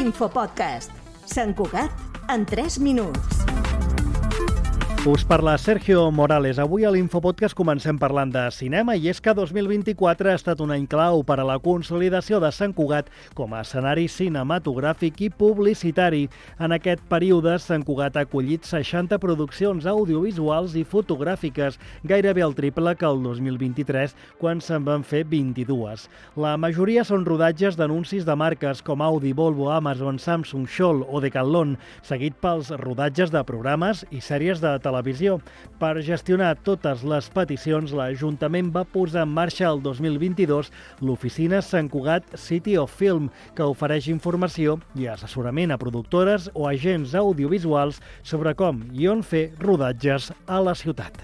Infopodcast. Sant Cugat en 3 minuts. Us parla Sergio Morales. Avui a l'Infopodcast comencem parlant de cinema i és que 2024 ha estat un any clau per a la consolidació de Sant Cugat com a escenari cinematogràfic i publicitari. En aquest període, Sant Cugat ha acollit 60 produccions audiovisuals i fotogràfiques, gairebé el triple que el 2023, quan se'n van fer 22. La majoria són rodatges d'anuncis de marques com Audi, Volvo, Amazon, Samsung, Scholl o Decathlon, seguit pels rodatges de programes i sèries de televisió. Per gestionar totes les peticions, l'Ajuntament va posar en marxa el 2022 l'oficina Sant Cugat City of Film, que ofereix informació i assessorament a productores o agents audiovisuals sobre com i on fer rodatges a la ciutat.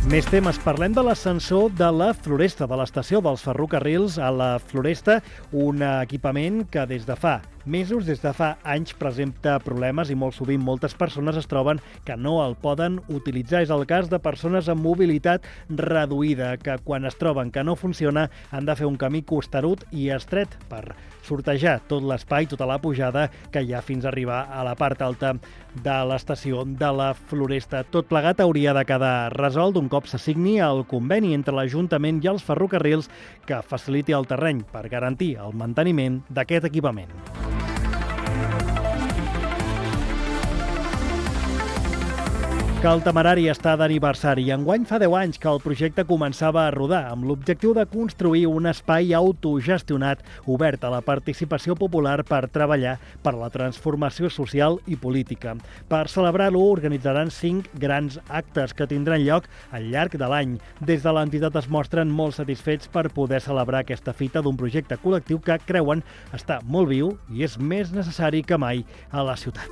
Més temes. Parlem de l'ascensor de la Floresta, de l'estació dels ferrocarrils a la Floresta, un equipament que des de fa anys presenta problemes i molt sovint moltes persones es troben que no el poden utilitzar. És el cas de persones amb mobilitat reduïda, que quan es troben que no funciona han de fer un camí costerut i estret per sortejar tot l'espai, tota la pujada que hi ha fins a arribar a la part alta de l'estació de la Floresta. Tot plegat hauria de quedar resolt un cop s'assigni el conveni entre l'Ajuntament i els ferrocarrils que faciliti el terreny per garantir el manteniment d'aquest equipament. Que el Temerari està d'aniversari. Enguany fa 10 anys que el projecte començava a rodar amb l'objectiu de construir un espai autogestionat obert a la participació popular per treballar per la transformació social i política. Per celebrar-lo organitzaran 5 grans actes que tindran lloc al llarg de l'any. Des de l'entitat es mostren molt satisfets per poder celebrar aquesta fita d'un projecte col·lectiu que creuen està molt viu i és més necessari que mai a la ciutat.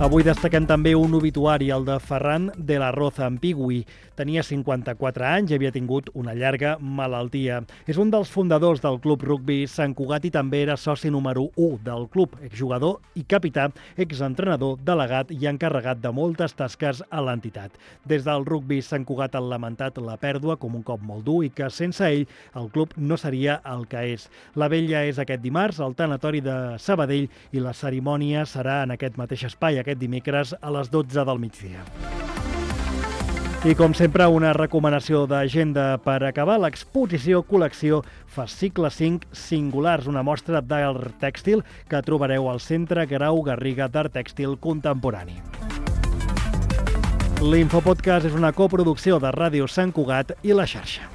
Avui destaquem també un obituari, el de Ferran de la Roza Ampigui. Tenia 54 anys i havia tingut una llarga malaltia. És un dels fundadors del Club Rugbi Sant Cugat i també era soci número 1 del club, exjugador i capità, exentrenador, delegat i encarregat de moltes tasques a l'entitat. Des del Rugbi Sant Cugat han lamentat la pèrdua com un cop molt dur i que sense ell el club no seria el que és. La vetlla és aquest dimarts al tanatori de Sabadell i la cerimònia serà en aquest mateix espai, aquest dimecres a les 12 del migdia. I com sempre, una recomanació d'agenda per acabar: l'exposició col·lecció Fascicle 5 Singulars, una mostra d'art tèxtil que trobareu al Centre Grau Garriga d'Art Tèxtil Contemporani. L'Infopodcast és una coproducció de Ràdio Sant Cugat i La Xarxa.